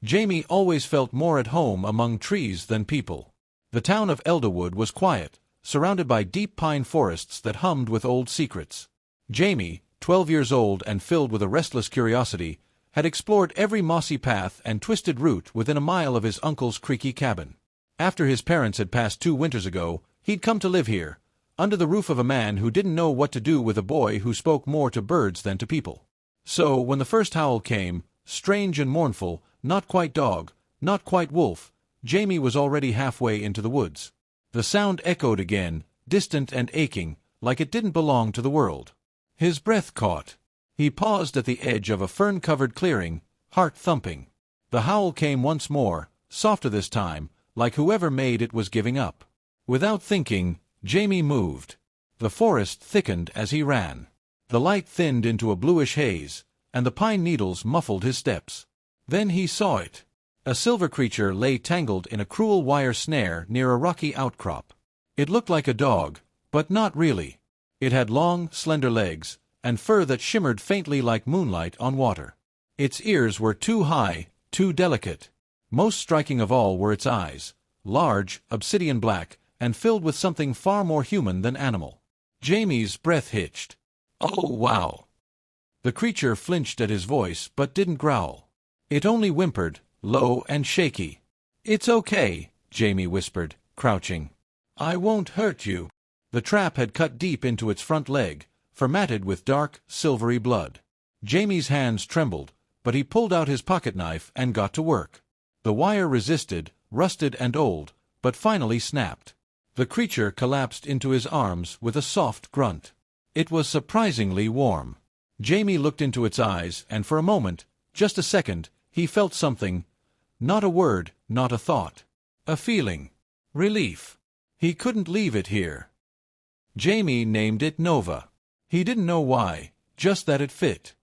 Jamie always felt more at home among trees than people. The town of Elderwood was quiet, surrounded by deep pine forests that hummed with old secrets. Jamie, 12 years old and filled with a restless curiosity, had explored every mossy path and twisted route within a mile of his uncle's creaky cabin. After his parents had passed 2 winters ago, he'd come to live here, under the roof of a man who didn't know what to do with a boy who spoke more to birds than to people. So, when the first howl came, strange and mournful, not quite dog, not quite wolf, Jamie was already halfway into the woods. The sound echoed again, distant and aching, like it didn't belong to the world. His breath caught. He paused at the edge of a fern-covered clearing, heart thumping. The howl came once more, softer this time, like whoever made it was giving up. Without thinking, Jamie moved. The forest thickened as he ran. The light thinned into a bluish haze, and the pine needles muffled his steps. Then he saw it. A silver creature lay tangled in a cruel wire snare near a rocky outcrop. It looked like a dog, but not really. It had long, slender legs, and fur that shimmered faintly like moonlight on water. Its ears were too high, too delicate. Most striking of all were its eyes, large, obsidian black, and filled with something far more human than animal. Jamie's breath hitched. "Oh, wow!" The creature flinched at his voice but didn't growl. It only whimpered, low and shaky. "It's okay," Jamie whispered, crouching. "I won't hurt you." The trap had cut deep into its front leg, formatted with dark, silvery blood. Jamie's hands trembled, but he pulled out his pocket-knife and got to work. The wire resisted, rusted and old, but finally snapped. The creature collapsed into his arms with a soft grunt. It was surprisingly warm. Jamie looked into its eyes, and for a moment, just a second, he felt something. Not a word, not a thought. A feeling. Relief. He couldn't leave it here. Jamie named it Nova. He didn't know why, just that it fit.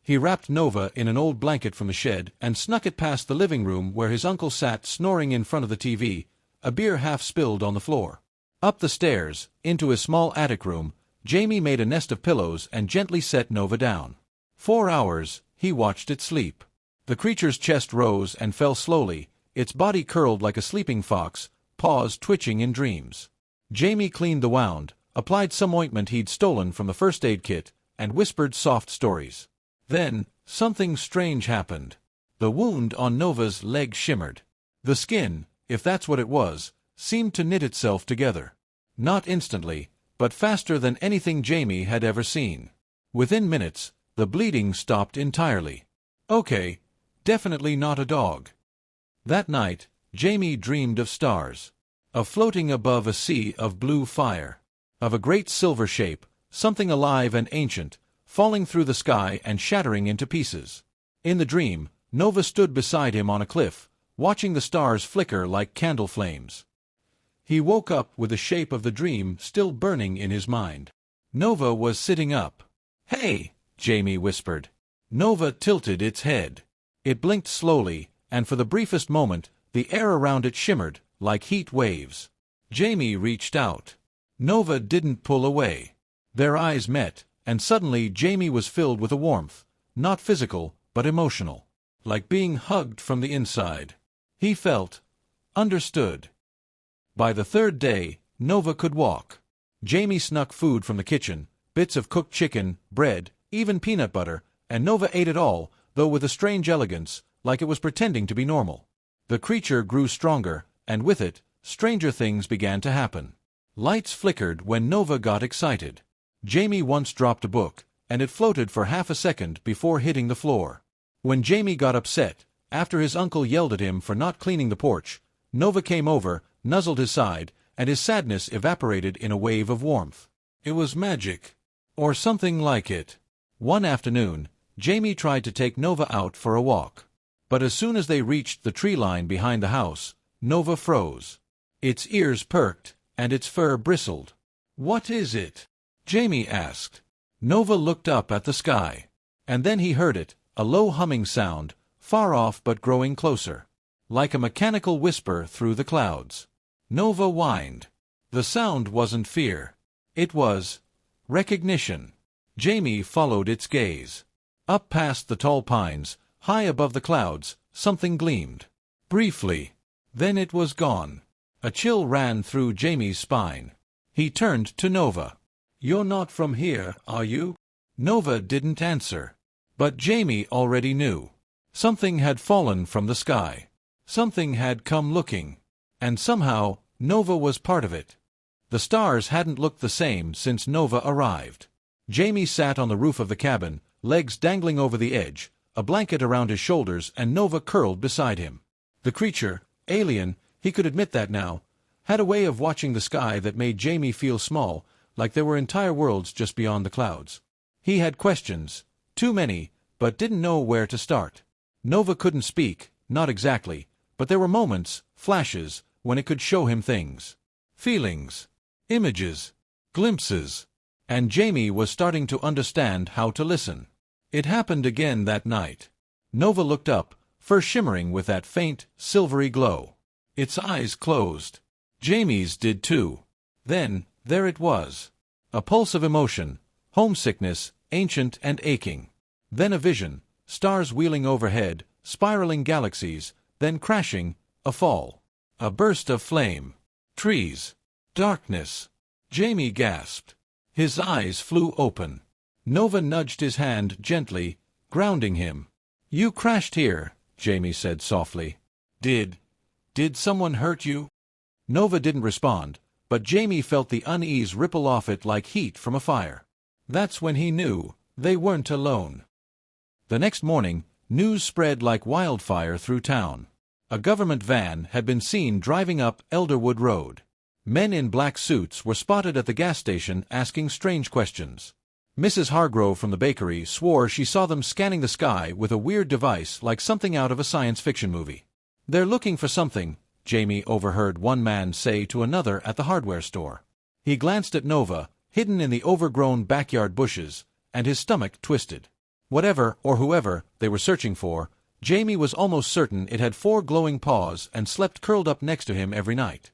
He wrapped Nova in an old blanket from the shed and snuck it past the living room where his uncle sat snoring in front of the TV, a beer half spilled on the floor. Up the stairs, into his small attic room, Jamie made a nest of pillows and gently set Nova down. 4 hours, he watched it sleep. The creature's chest rose and fell slowly, its body curled like a sleeping fox, paws twitching in dreams. Jamie cleaned the wound, applied some ointment he'd stolen from the first aid kit, and whispered soft stories. Then, something strange happened. The wound on Nova's leg shimmered. The skin, if that's what it was, seemed to knit itself together. Not instantly, but faster than anything Jamie had ever seen. Within minutes, the bleeding stopped entirely. Okay, definitely not a dog. That night, Jamie dreamed of stars. Of floating above a sea of blue fire. Of a great silver shape, something alive and ancient, falling through the sky and shattering into pieces. In the dream, Nova stood beside him on a cliff, watching the stars flicker like candle flames. He woke up with the shape of the dream still burning in his mind. Nova was sitting up. "Hey," Jamie whispered. Nova tilted its head. It blinked slowly, and for the briefest moment, the air around it shimmered, like heat waves. Jamie reached out. Nova didn't pull away. Their eyes met, and suddenly Jamie was filled with a warmth, not physical, but emotional. Like being hugged from the inside. He felt understood. By the 3rd day, Nova could walk. Jamie snuck food from the kitchen, bits of cooked chicken, bread, even peanut butter, and Nova ate it all, though with a strange elegance, like it was pretending to be normal. The creature grew stronger, and with it, stranger things began to happen. Lights flickered when Nova got excited. Jamie once dropped a book, and it floated for half a second before hitting the floor. When Jamie got upset, after his uncle yelled at him for not cleaning the porch, Nova came over, nuzzled his side, and his sadness evaporated in a wave of warmth. It was magic. Or something like it. One afternoon, Jamie tried to take Nova out for a walk. But as soon as they reached the tree line behind the house, Nova froze. Its ears perked, and its fur bristled. "What is it?" Jamie asked. Nova looked up at the sky. And then he heard it, a low humming sound, far off but growing closer. Like a mechanical whisper through the clouds. Nova whined. The sound wasn't fear. It was recognition. Jamie followed its gaze. Up past the tall pines, High above the clouds, something gleamed. Briefly. Then it was gone. A chill ran through Jamie's spine. He turned to Nova. "You're not from here, are you?" Nova didn't answer. But Jamie already knew. Something had fallen from the sky. Something had come looking. And somehow, Nova was part of it. The stars hadn't looked the same since Nova arrived. Jamie sat on the roof of the cabin, legs dangling over the edge, a blanket around his shoulders, and Nova curled beside him. The creature, alien, he could admit that now, had a way of watching the sky that made Jamie feel small, like there were entire worlds just beyond the clouds. He had questions, too many, but didn't know where to start. Nova couldn't speak, not exactly, but there were moments, flashes, when it could show him things. Feelings. Images. Glimpses. And Jamie was starting to understand how to listen. It happened again that night. Nova looked up, fur shimmering with that faint, silvery glow. Its eyes closed. Jamie's did too. Then, there it was. A pulse of emotion, homesickness, ancient and aching. Then a vision, stars wheeling overhead, spiraling galaxies, then crashing, a fall. A burst of flame. Trees. Darkness. Jamie gasped. His eyes flew open. Nova nudged his hand gently, grounding him. "You crashed here," Jamie said softly. Did someone hurt you?" Nova didn't respond, but Jamie felt the unease ripple off it like heat from a fire. That's when he knew they weren't alone. The next morning, news spread like wildfire through town. A government van had been seen driving up Elderwood Road. Men in black suits were spotted at the gas station asking strange questions. Mrs. Hargrove from the bakery swore she saw them scanning the sky with a weird device like something out of a science fiction movie. "They're looking for something," Jamie overheard one man say to another at the hardware store. He glanced at Nova, hidden in the overgrown backyard bushes, and his stomach twisted. Whatever or whoever they were searching for, Jamie was almost certain it had 4 glowing paws and slept curled up next to him every night.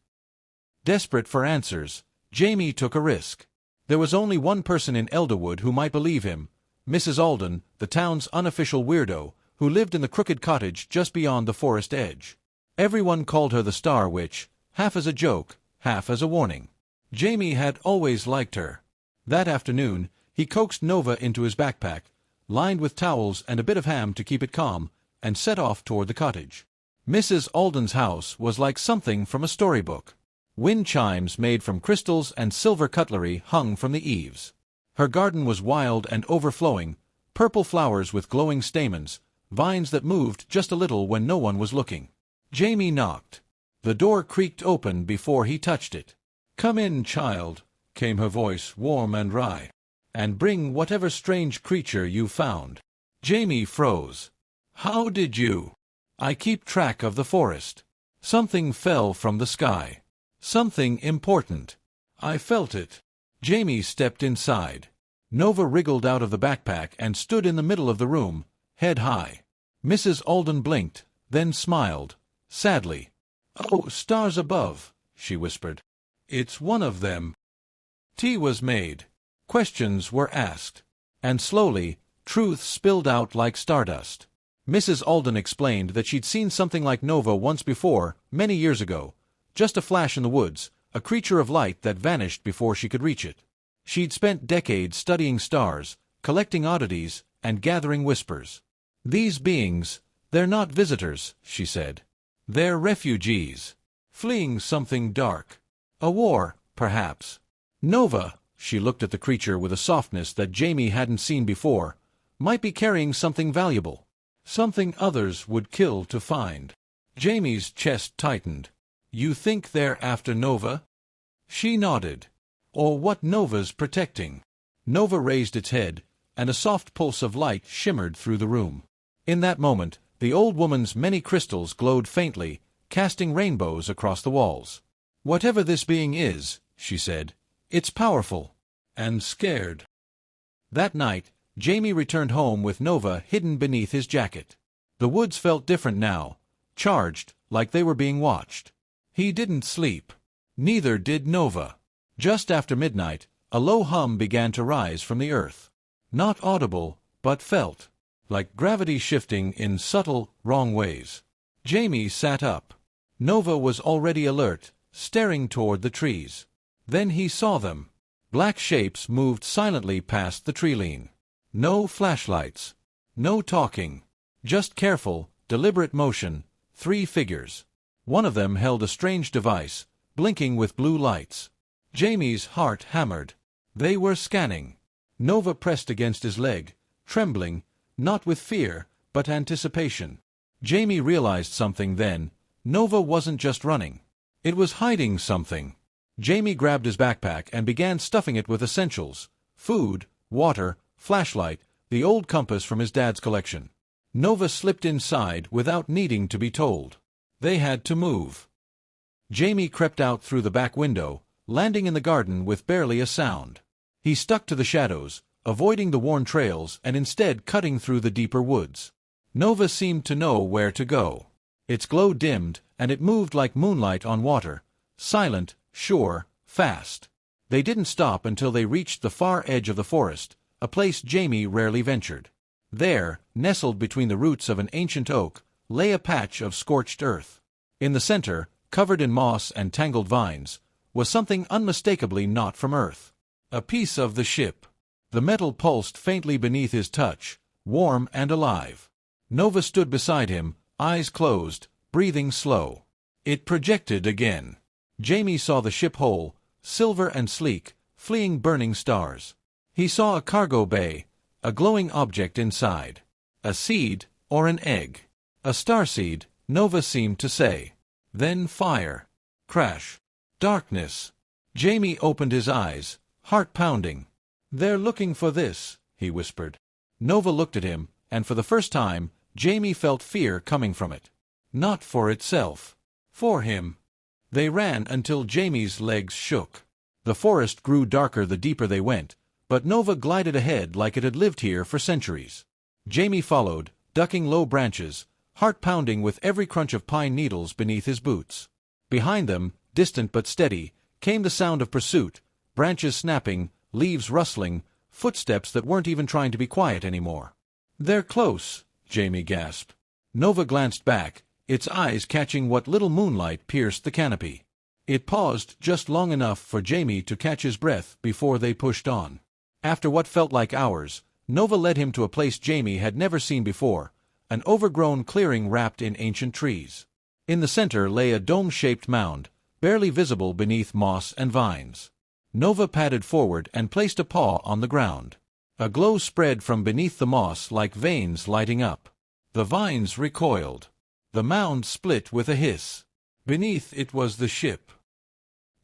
Desperate for answers, Jamie took a risk. There was only one person in Elderwood who might believe him, Mrs. Alden, the town's unofficial weirdo, who lived in the crooked cottage just beyond the forest edge. Everyone called her the Star Witch, half as a joke, half as a warning. Jamie had always liked her. That afternoon, he coaxed Nova into his backpack, lined with towels and a bit of ham to keep it calm, and set off toward the cottage. Mrs. Alden's house was like something from a storybook. Wind chimes made from crystals and silver cutlery hung from the eaves. Her garden was wild and overflowing, purple flowers with glowing stamens, vines that moved just a little when no one was looking. Jamie knocked. The door creaked open before he touched it. "Come in, child," came her voice, warm and wry, "and bring whatever strange creature you found." Jamie froze. "How did you?" "I keep track of the forest. Something fell from the sky. Something important. I felt it." Jamie stepped inside. Nova wriggled out of the backpack and stood in the middle of the room, head high. Mrs. Alden blinked, then smiled, sadly. "Oh, stars above," she whispered. "It's one of them." Tea was made. Questions were asked. And slowly, truth spilled out like stardust. Mrs. Alden explained that she'd seen something like Nova once before, many years ago. Just a flash in the woods, a creature of light that vanished before she could reach it. She'd spent decades studying stars, collecting oddities, and gathering whispers. "These beings, they're not visitors," she said. "They're refugees, fleeing something dark. A war, perhaps." Nova, she looked at the creature with a softness that Jamie hadn't seen before, might be carrying something valuable. Something others would kill to find. Jamie's chest tightened. "You think they're after Nova?" She nodded. "Or what Nova's protecting." Nova raised its head, and a soft pulse of light shimmered through the room. In that moment, the old woman's many crystals glowed faintly, casting rainbows across the walls. "Whatever this being is," she said, "it's powerful. And scared." That night, Jamie returned home with Nova hidden beneath his jacket. The woods felt different now, charged, like they were being watched. He didn't sleep. Neither did Nova. Just after midnight, a low hum began to rise from the earth. Not audible, but felt. like gravity shifting in subtle, wrong ways. Jamie sat up. Nova was already alert, staring toward the trees. Then he saw them. Black shapes moved silently past the tree-line. No flashlights. No talking. Just careful, deliberate motion, 3 figures. One of them held a strange device, blinking with blue lights. Jamie's heart hammered. They were scanning. Nova pressed against his leg, trembling, not with fear, but anticipation. Jamie realized something then. Nova wasn't just running. It was hiding something. Jamie grabbed his backpack and began stuffing it with essentials: food, water, flashlight, the old compass from his dad's collection. Nova slipped inside without needing to be told. They had to move. Jamie crept out through the back window, landing in the garden with barely a sound. He stuck to the shadows, avoiding the worn trails and instead cutting through the deeper woods. Nova seemed to know where to go. Its glow dimmed, and it moved like moonlight on water, silent, sure, fast. They didn't stop until they reached the far edge of the forest, a place Jamie rarely ventured. There, nestled between the roots of an ancient oak, lay a patch of scorched earth. In the center, covered in moss and tangled vines, was something unmistakably not from Earth. A piece of the ship. The metal pulsed faintly beneath his touch, warm and alive. Nova stood beside him, eyes closed, breathing slow. It projected again. Jamie saw the ship whole, silver and sleek, fleeing burning stars. He saw a cargo bay, a glowing object inside. A seed, or an egg. A starseed, Nova seemed to say. Then fire. Crash. Darkness. Jamie opened his eyes, heart pounding. "They're looking for this," he whispered. Nova looked at him, and for the first time, Jamie felt fear coming from it. Not for itself. For him. They ran until Jamie's legs shook. The forest grew darker the deeper they went, but Nova glided ahead like it had lived here for centuries. Jamie followed, ducking low branches, heart pounding with every crunch of pine needles beneath his boots. Behind them, distant but steady, came the sound of pursuit, branches snapping, leaves rustling, footsteps that weren't even trying to be quiet anymore. "They're close," Jamie gasped. Nova glanced back, its eyes catching what little moonlight pierced the canopy. It paused just long enough for Jamie to catch his breath before they pushed on. After what felt like hours, Nova led him to a place Jamie had never seen before, an overgrown clearing wrapped in ancient trees. In the center lay a dome-shaped mound, barely visible beneath moss and vines. Nova padded forward and placed a paw on the ground. A glow spread from beneath the moss like veins lighting up. The vines recoiled. The mound split with a hiss. Beneath it was the ship.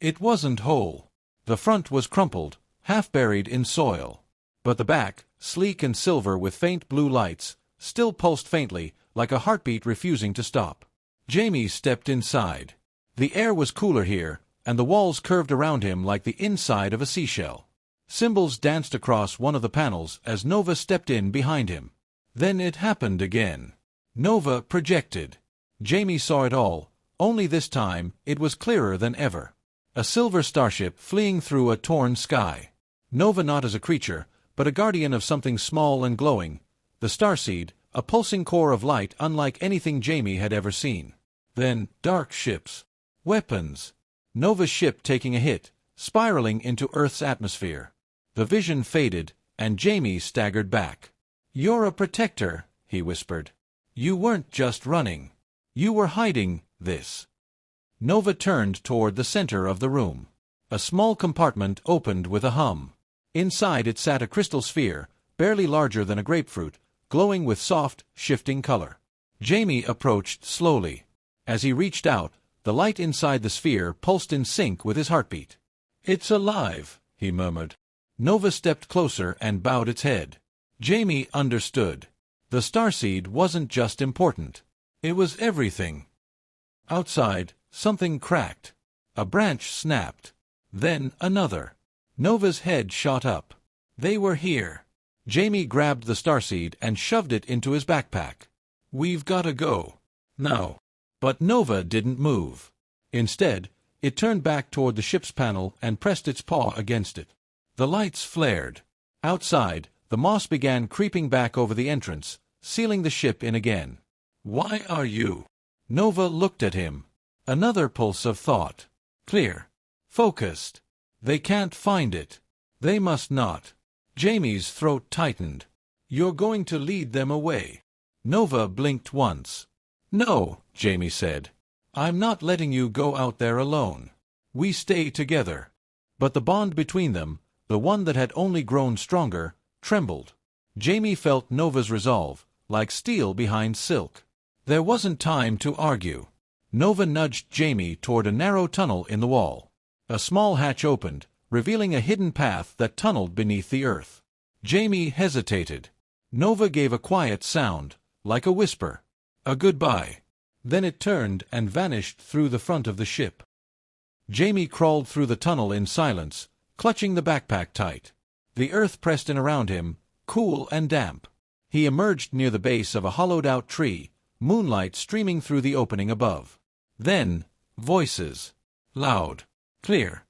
It wasn't whole. The front was crumpled, half buried in soil. But the back, sleek and silver with faint blue lights, still pulsed faintly, like a heartbeat refusing to stop. Jamie stepped inside. The air was cooler here, and the walls curved around him like the inside of a seashell. Symbols danced across one of the panels as Nova stepped in behind him. Then it happened again. Nova projected. Jamie saw it all, only this time it was clearer than ever. A silver starship fleeing through a torn sky. Nova not as a creature, but a guardian of something small and glowing. The Starseed, a pulsing core of light unlike anything Jamie had ever seen. Then, dark ships. Weapons. Nova's ship taking a hit, spiraling into Earth's atmosphere. The vision faded, and Jamie staggered back. "You're a protector," he whispered. "You weren't just running. You were hiding this." Nova turned toward the center of the room. A small compartment opened with a hum. Inside it sat a crystal sphere, barely larger than a grapefruit, glowing with soft, shifting color. Jamie approached slowly. As he reached out, the light inside the sphere pulsed in sync with his heartbeat. "It's alive," he murmured. Nova stepped closer and bowed its head. Jamie understood. The Starseed wasn't just important. It was everything. Outside, something cracked. A branch snapped. Then another. Nova's head shot up. They were here. Jamie grabbed the Starseed and shoved it into his backpack. "We've gotta go. Now." But Nova didn't move. Instead, it turned back toward the ship's panel and pressed its paw against it. The lights flared. Outside, the moss began creeping back over the entrance, sealing the ship in again. "Why are you?" Nova looked at him. Another pulse of thought. Clear. Focused. They can't find it. They must not. Jamie's throat tightened. "You're going to lead them away." Nova blinked once. "No," Jamie said. "I'm not letting you go out there alone. We stay together." But the bond between them, the one that had only grown stronger, trembled. Jamie felt Nova's resolve, like steel behind silk. There wasn't time to argue. Nova nudged Jamie toward a narrow tunnel in the wall. A small hatch opened, revealing a hidden path that tunneled beneath the earth. Jamie hesitated. Nova gave a quiet sound, like a whisper. A goodbye. Then it turned and vanished through the front of the ship. Jamie crawled through the tunnel in silence, clutching the backpack tight. The earth pressed in around him, cool and damp. He emerged near the base of a hollowed-out tree, moonlight streaming through the opening above. Then, voices. Loud. Clear.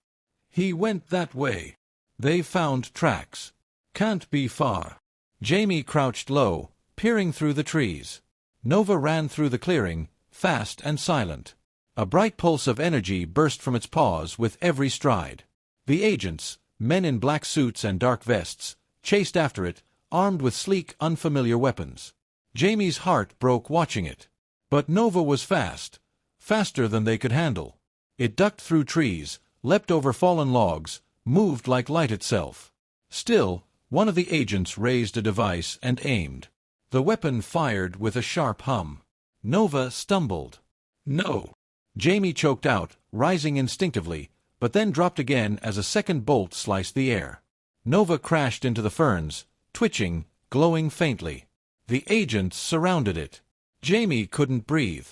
He went that way. They found tracks. Can't be far. Jamie crouched low, peering through the trees. Nova ran through the clearing, fast and silent. A bright pulse of energy burst from its paws with every stride. The agents, men in black suits and dark vests, chased after it, armed with sleek, unfamiliar weapons. Jamie's heart broke watching it. But Nova was fast, faster than they could handle. It ducked through trees, leapt over fallen logs, moved like light itself. Still, one of the agents raised a device and aimed. The weapon fired with a sharp hum. Nova stumbled. "No!" Jamie choked out, rising instinctively, but then dropped again as a second bolt sliced the air. Nova crashed into the ferns, twitching, glowing faintly. The agents surrounded it. Jamie couldn't breathe.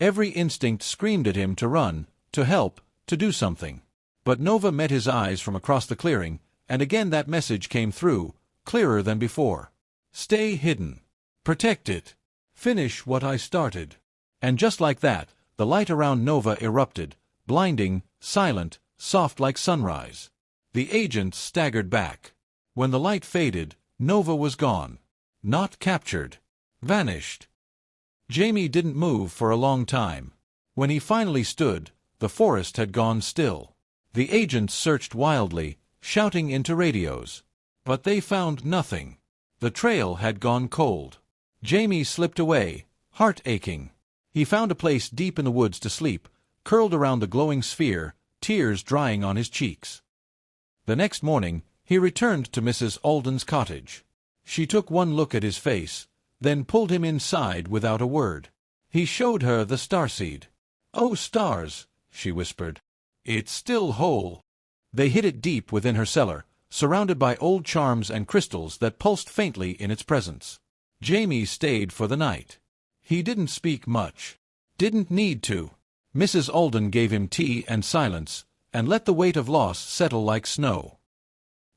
Every instinct screamed at him to run, to help, to do something. But Nova met his eyes from across the clearing, and again that message came through, clearer than before. "Stay hidden. Protect it. Finish what I started." And just like that, the light around Nova erupted, blinding, silent, soft like sunrise. The agents staggered back. When the light faded, Nova was gone. Not captured. Vanished. Jamie didn't move for a long time. When he finally stood, the forest had gone still. The agents searched wildly, shouting into radios. But they found nothing. The trail had gone cold. Jamie slipped away, heart aching. He found a place deep in the woods to sleep, curled around the glowing sphere, tears drying on his cheeks. The next morning, he returned to Mrs. Alden's cottage. She took one look at his face, then pulled him inside without a word. He showed her the starseed. "Oh, stars," she whispered. "It's still whole." They hid it deep within her cellar, surrounded by old charms and crystals that pulsed faintly in its presence. Jamie stayed for the night. He didn't speak much. Didn't need to. Mrs. Alden gave him tea and silence, and let the weight of loss settle like snow.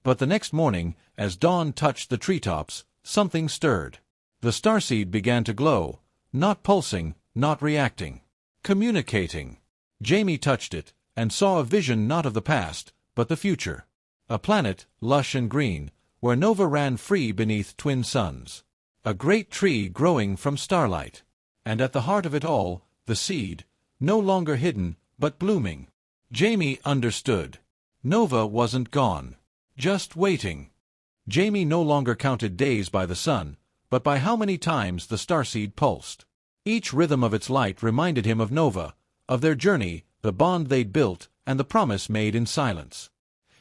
But the next morning, as dawn touched the treetops, something stirred. The starseed began to glow, not pulsing, not reacting. Communicating. Jamie touched it, and saw a vision not of the past, but the future. A planet, lush and green, where Nova ran free beneath twin suns. A great tree growing from starlight. And at the heart of it all, the seed, no longer hidden, but blooming. Jamie understood. Nova wasn't gone. Just waiting. Jamie no longer counted days by the sun, but by how many times the starseed pulsed. Each rhythm of its light reminded him of Nova, of their journey, the bond they'd built, and the promise made in silence.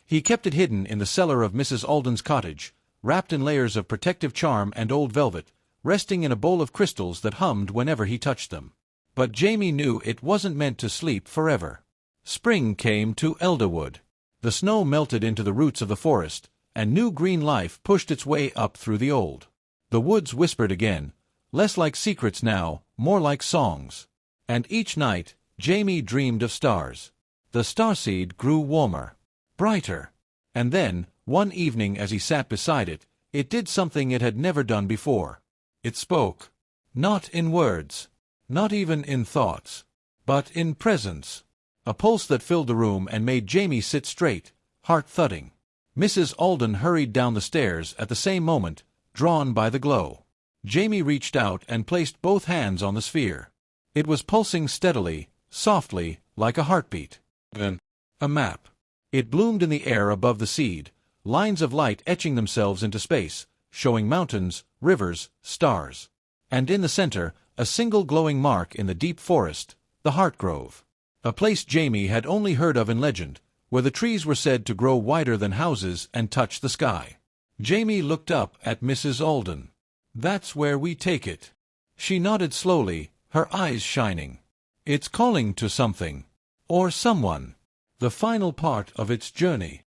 He kept it hidden in the cellar of Mrs. Alden's cottage, wrapped in layers of protective charm and old velvet, resting in a bowl of crystals that hummed whenever he touched them. But Jamie knew it wasn't meant to sleep forever. Spring came to Elderwood. The snow melted into the roots of the forest, and new green life pushed its way up through the old. The woods whispered again, less like secrets now, more like songs. And each night, Jamie dreamed of stars. The starseed grew warmer, brighter. And then, one evening as he sat beside it, it did something it had never done before. It spoke. Not in words, not even in thoughts, but in presence. A pulse that filled the room and made Jamie sit straight, heart thudding. Mrs. Alden hurried down the stairs at the same moment, drawn by the glow. Jamie reached out and placed both hands on the sphere. It was pulsing steadily, softly, like a heartbeat. Then, a map. It bloomed in the air above the seed, lines of light etching themselves into space, showing mountains, rivers, stars. And in the center, a single glowing mark in the deep forest, the Heart Grove. A place Jamie had only heard of in legend, where the trees were said to grow wider than houses and touch the sky. Jamie looked up at Mrs. Alden. "That's where we take it." She nodded slowly, her eyes shining. "It's calling to something. Or someone. The final part of its journey."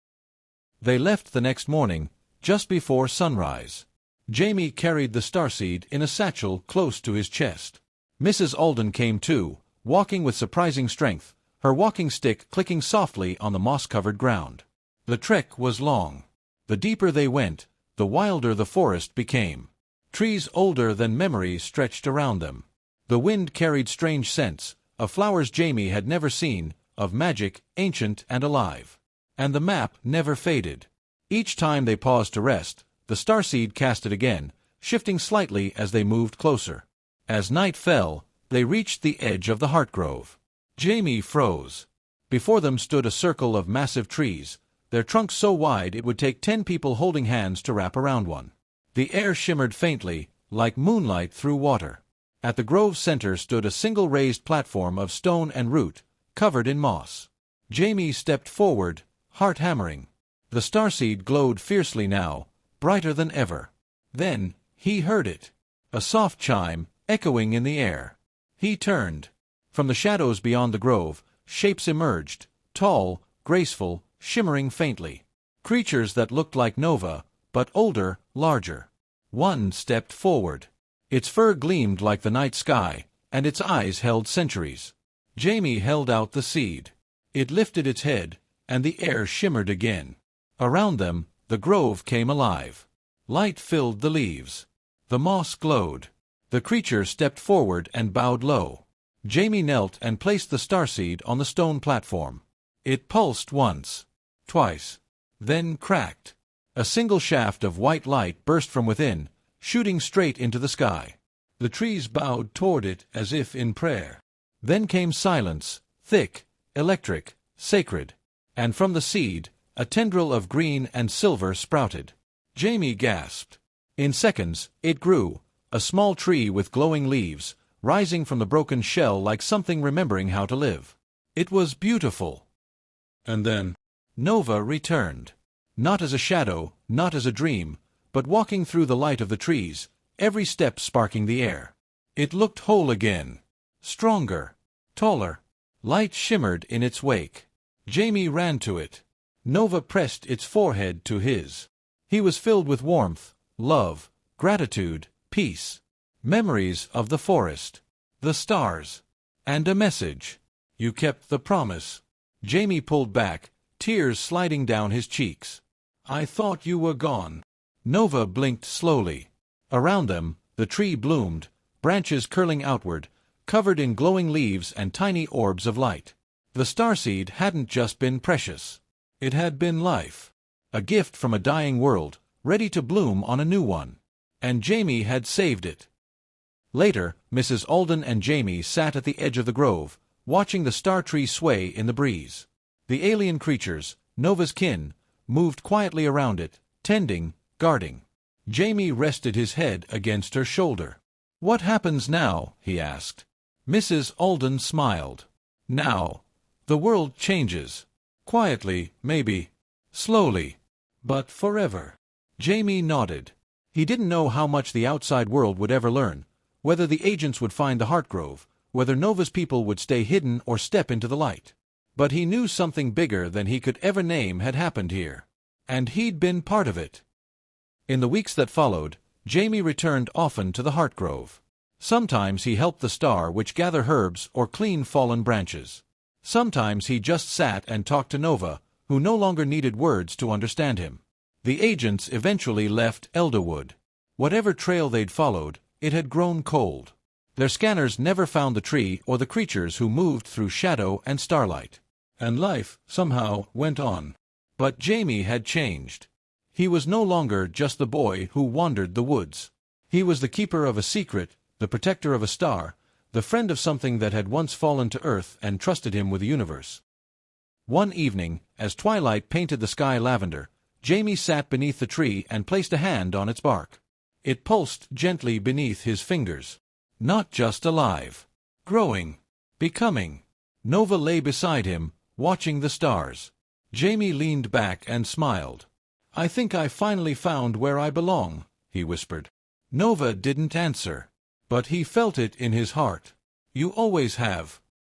They left the next morning, just before sunrise. Jamie carried the starseed in a satchel close to his chest. Mrs. Alden came too, walking with surprising strength, her walking stick clicking softly on the moss-covered ground. The trek was long. The deeper they went, the wilder the forest became. Trees older than memories stretched around them. The wind carried strange scents, of flowers Jamie had never seen, of magic, ancient and alive. And the map never faded. Each time they paused to rest, the starseed cast it again, shifting slightly as they moved closer. As night fell, they reached the edge of the Heart Grove. Jamie froze. Before them stood a circle of massive trees, their trunks so wide it would take 10 people holding hands to wrap around one. The air shimmered faintly, like moonlight through water. At the grove's center stood a single raised platform of stone and root, covered in moss. Jamie stepped forward, heart hammering. The starseed glowed fiercely now, brighter than ever. Then, he heard it. A soft chime, echoing in the air. He turned. From the shadows beyond the grove, shapes emerged, tall, graceful, shimmering faintly. Creatures that looked like Nova, but older, larger. One stepped forward. Its fur gleamed like the night sky, and its eyes held centuries. Jamie held out the seed. It lifted its head, and the air shimmered again. Around them, the grove came alive. Light filled the leaves. The moss glowed. The creature stepped forward and bowed low. Jamie knelt and placed the starseed on the stone platform. It pulsed once, twice, then cracked. A single shaft of white light burst from within, shooting straight into the sky. The trees bowed toward it as if in prayer. Then came silence, thick, electric, sacred. And from the seed, a tendril of green and silver sprouted. Jamie gasped. In seconds, it grew, a small tree with glowing leaves, rising from the broken shell like something remembering how to live. It was beautiful. And then, Nova returned. Not as a shadow, not as a dream, but walking through the light of the trees, every step sparking the air. It looked whole again. Stronger. Taller. Light shimmered in its wake. Jamie ran to it. Nova pressed its forehead to his. He was filled with warmth, love, gratitude, peace. Memories of the forest. The stars. And a message. "You kept the promise." Jamie pulled back, tears sliding down his cheeks. "I thought you were gone." Nova blinked slowly. Around them, the tree bloomed, branches curling outward, covered in glowing leaves and tiny orbs of light. The starseed hadn't just been precious. It had been life. A gift from a dying world, ready to bloom on a new one. And Jamie had saved it. Later, Mrs. Alden and Jamie sat at the edge of the grove, watching the star tree sway in the breeze. The alien creatures, Nova's kin, moved quietly around it, tending, guarding. Jamie rested his head against her shoulder. "What happens now?" he asked. Mrs. Alden smiled. "Now, the world changes. Quietly, maybe. Slowly. But forever." Jamie nodded. He didn't know how much the outside world would ever learn, whether the agents would find the Heart Grove, whether Nova's people would stay hidden or step into the light. But he knew something bigger than he could ever name had happened here. And he'd been part of it. In the weeks that followed, Jamie returned often to the Heart Grove. Sometimes he helped the star witch gather herbs or clean fallen branches. Sometimes he just sat and talked to Nova, who no longer needed words to understand him. The agents eventually left Elderwood. Whatever trail they'd followed, it had grown cold. Their scanners never found the tree or the creatures who moved through shadow and starlight. And life, somehow, went on. But Jamie had changed. He was no longer just the boy who wandered the woods. He was the keeper of a secret, the protector of a star, the friend of something that had once fallen to earth and trusted him with the universe. One evening, as twilight painted the sky lavender, Jamie sat beneath the tree and placed a hand on its bark. It pulsed gently beneath his fingers. Not just alive. Growing. Becoming. Nova lay beside him, watching the stars. Jamie leaned back and smiled. "I think I finally found where I belong," he whispered. Nova didn't answer, but he felt it in his heart. "You always have,"